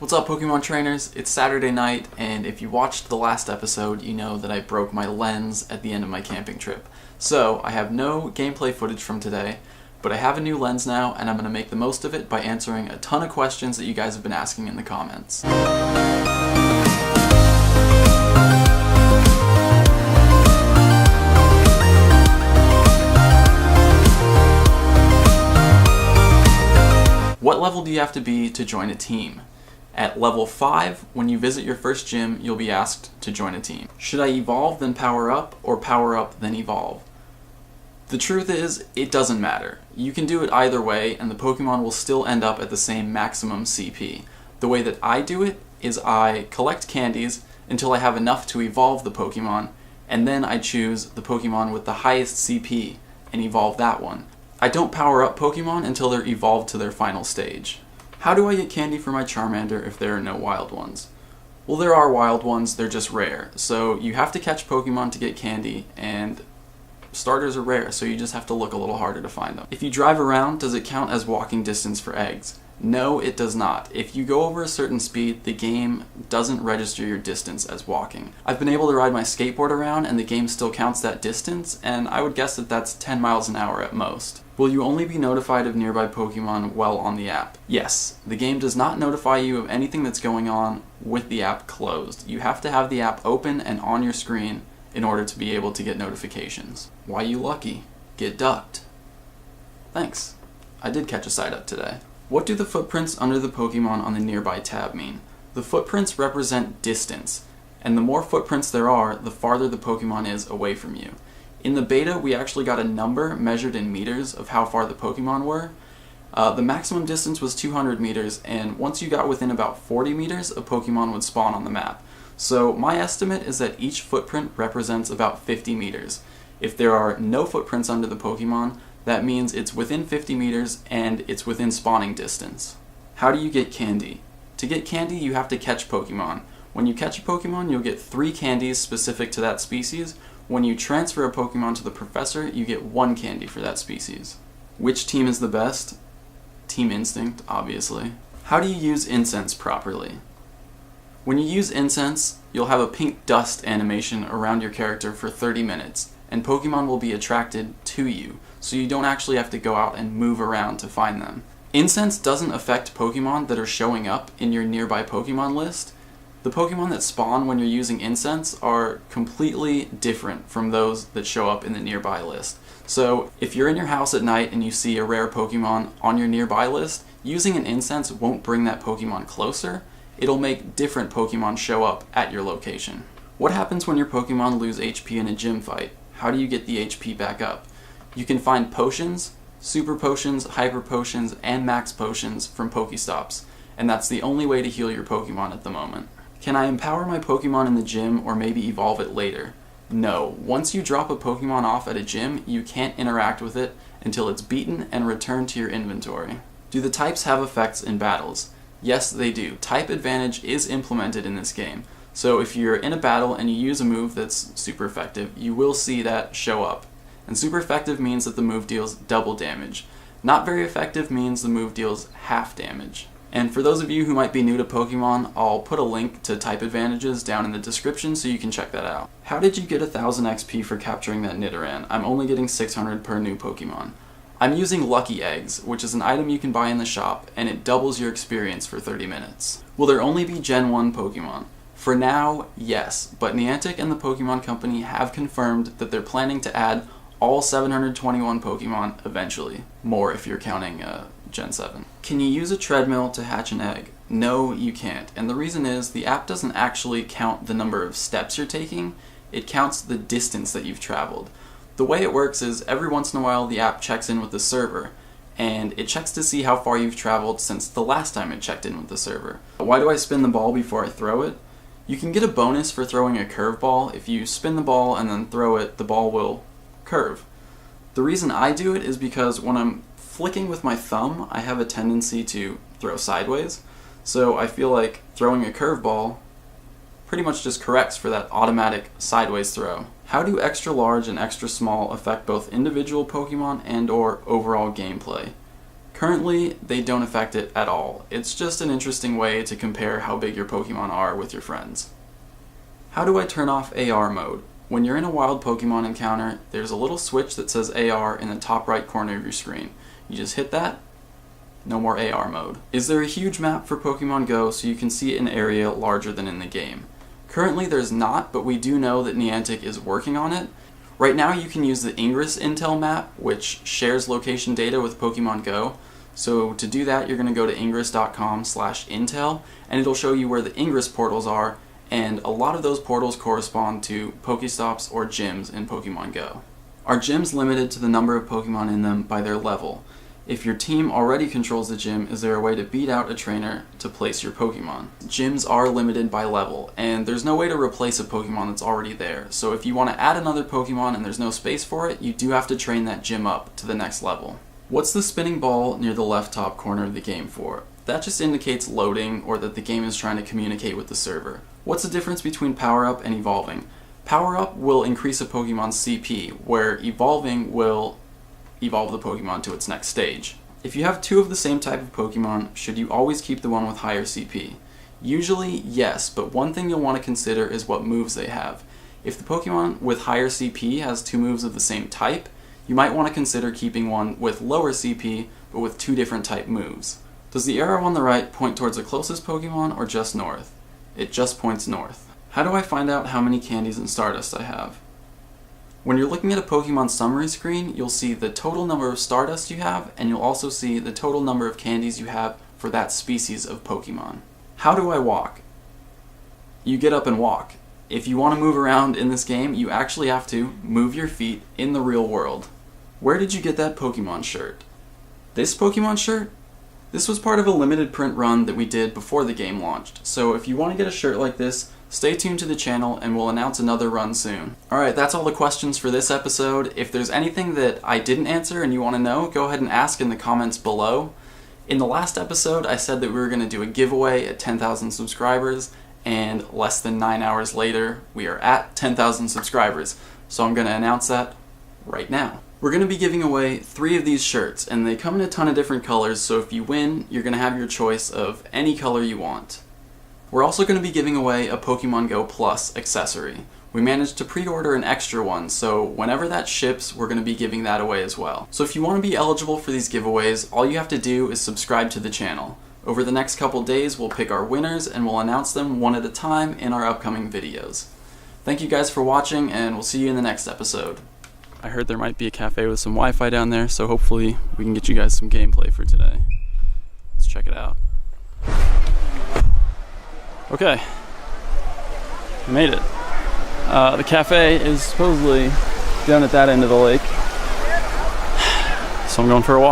What's up, Pokemon trainers? It's Saturday night, and if you watched the last episode, you know that I broke my lens at the end of my camping trip. So, I have no gameplay footage from today, but I have a new lens now, and I'm going to make the most of it by answering a ton of questions that you guys have been asking in the comments. What level do you have to be to join a team? At level 5, when you visit your first gym, you'll be asked to join a team. Should I evolve then power up, or power up then evolve? The truth is, it doesn't matter. You can do it either way, and the Pokemon will still end up at the same maximum CP. The way that I do it is I collect candies until I have enough to evolve the Pokemon, and then I choose the Pokemon with the highest CP and evolve that one. I don't power up Pokemon until they're evolved to their final stage. How do I get candy for my Charmander if there are no wild ones? Well, there are wild ones, they're just rare. So you have to catch Pokemon to get candy, and starters are rare, so you just have to look a little harder to find them. If you drive around, does it count as walking distance for eggs? No, it does not. If you go over a certain speed, the game doesn't register your distance as walking. I've been able to ride my skateboard around, and the game still counts that distance, and I would guess that that's 10 miles an hour at most. Will you only be notified of nearby Pokemon while on the app? Yes, the game does not notify you of anything that's going on with the app closed. You have to have the app open and on your screen in order to be able to get notifications. Why you lucky? Get ducked. Thanks. I did catch a Psyduck today. What do the footprints under the Pokemon on the nearby tab mean? The footprints represent distance, and the more footprints there are, the farther the Pokemon is away from you. In the beta, we actually got a number measured in meters of how far the Pokemon were. The maximum distance was 200 meters, and once you got within about 40 meters, a Pokemon would spawn on the map. So my estimate is that each footprint represents about 50 meters. If there are no footprints under the Pokemon, that means it's within 50 meters and it's within spawning distance. How do you get candy? To get candy, you have to catch Pokemon. When you catch a Pokemon, you'll get 3 candies specific to that species. When you transfer a Pokemon to the professor, you get 1 candy for that species. Which team is the best? Team Instinct, obviously. How do you use incense properly? When you use incense, you'll have a pink dust animation around your character for 30 minutes, and Pokemon will be attracted to you, so you don't actually have to go out and move around to find them. Incense doesn't affect Pokemon that are showing up in your nearby Pokemon list. The Pokemon that spawn when you're using incense are completely different from those that show up in the nearby list. So if you're in your house at night and you see a rare Pokemon on your nearby list, using an incense won't bring that Pokemon closer. It'll make different Pokemon show up at your location. What happens when your Pokemon lose HP in a gym fight? How do you get the HP back up? You can find potions, super potions, hyper potions, and max potions from Pokestops, and that's the only way to heal your Pokemon at the moment. Can I empower my Pokemon in the gym or maybe evolve it later? No. Once you drop a Pokemon off at a gym, you can't interact with it until it's beaten and returned to your inventory. Do the types have effects in battles? Yes, they do. Type advantage is implemented in this game. So if you're in a battle and you use a move that's super effective, you will see that show up. And super effective means that the move deals double damage. Not very effective means the move deals half damage. And for those of you who might be new to Pokemon, I'll put a link to type advantages down in the description so you can check that out. How did you get 1000 XP for capturing that Nidoran? I'm only getting 600 per new Pokemon. I'm using Lucky Eggs, which is an item you can buy in the shop, and it doubles your experience for 30 minutes. Will there only be Gen 1 Pokemon? For now, yes, but Niantic and the Pokemon Company have confirmed that they're planning to add all 721 Pokemon eventually. More if you're counting Gen 7. Can you use a treadmill to hatch an egg? No, you can't. And the reason is the app doesn't actually count the number of steps you're taking, it counts the distance that you've traveled. The way it works is every once in a while the app checks in with the server, and it checks to see how far you've traveled since the last time it checked in with the server. Why do I spin the ball before I throw it? You can get a bonus for throwing a curveball. If you spin the ball and then throw it, the ball will curve. The reason I do it is because when I'm flicking with my thumb, I have a tendency to throw sideways, so I feel like throwing a curveball pretty much just corrects for that automatic sideways throw. How do extra large and extra small affect both individual Pokemon and or overall gameplay? Currently, they don't affect it at all. It's just an interesting way to compare how big your Pokemon are with your friends. How do I turn off AR mode? When you're in a wild Pokemon encounter, there's a little switch that says AR in the top right corner of your screen. You just hit that, no more AR mode. Is there a huge map for Pokemon Go so you can see an area larger than in the game? Currently there's not, but we do know that Niantic is working on it. Right now you can use the Ingress Intel map, which shares location data with Pokemon Go. So to do that, you're going to go to ingress.com/intel, and it'll show you where the Ingress portals are, and a lot of those portals correspond to Pokestops or gyms in Pokemon Go. Are gyms limited to the number of Pokemon in them by their level? If your team already controls the gym, is there a way to beat out a trainer to place your Pokemon? Gyms are limited by level, and there's no way to replace a Pokemon that's already there. So if you want to add another Pokemon and there's no space for it, you do have to train that gym up to the next level. What's the spinning ball near the left top corner of the game for? That just indicates loading, or that the game is trying to communicate with the server. What's the difference between power-up and evolving? Power-up will increase a Pokemon's CP, where evolving will evolve the Pokemon to its next stage. If you have two of the same type of Pokemon, should you always keep the one with higher CP? Usually, yes, but one thing you'll want to consider is what moves they have. If the Pokemon with higher CP has two moves of the same type, you might want to consider keeping one with lower CP, but with two different type moves. Does the arrow on the right point towards the closest Pokemon, or just north? It just points north. How do I find out how many candies and Stardust I have? When you're looking at a Pokemon summary screen, you'll see the total number of Stardust you have, and you'll also see the total number of candies you have for that species of Pokemon. How do I walk? You get up and walk. If you want to move around in this game, you actually have to move your feet in the real world. Where did you get that Pokemon shirt? This Pokemon shirt? This was part of a limited print run that we did before the game launched, so if you want to get a shirt like this, stay tuned to the channel and we'll announce another run soon. Alright, that's all the questions for this episode. If there's anything that I didn't answer and you want to know, go ahead and ask in the comments below. In the last episode, I said that we were going to do a giveaway at 10,000 subscribers, and less than 9 hours later, we are at 10,000 subscribers, so I'm going to announce that right now. We're going to be giving away 3 of these shirts, and they come in a ton of different colors, so if you win, you're going to have your choice of any color you want. We're also going to be giving away a Pokemon Go Plus accessory. We managed to pre-order an extra one, so whenever that ships, we're going to be giving that away as well. So if you want to be eligible for these giveaways, all you have to do is subscribe to the channel. Over the next couple days, we'll pick our winners, and we'll announce them one at a time in our upcoming videos. Thank you guys for watching, and we'll see you in the next episode. I heard there might be a cafe with some Wi-Fi down there, so hopefully we can get you guys some gameplay for today. Let's check it out. Okay, I made it. The cafe is supposedly down at that end of the lake, so I'm going for a walk.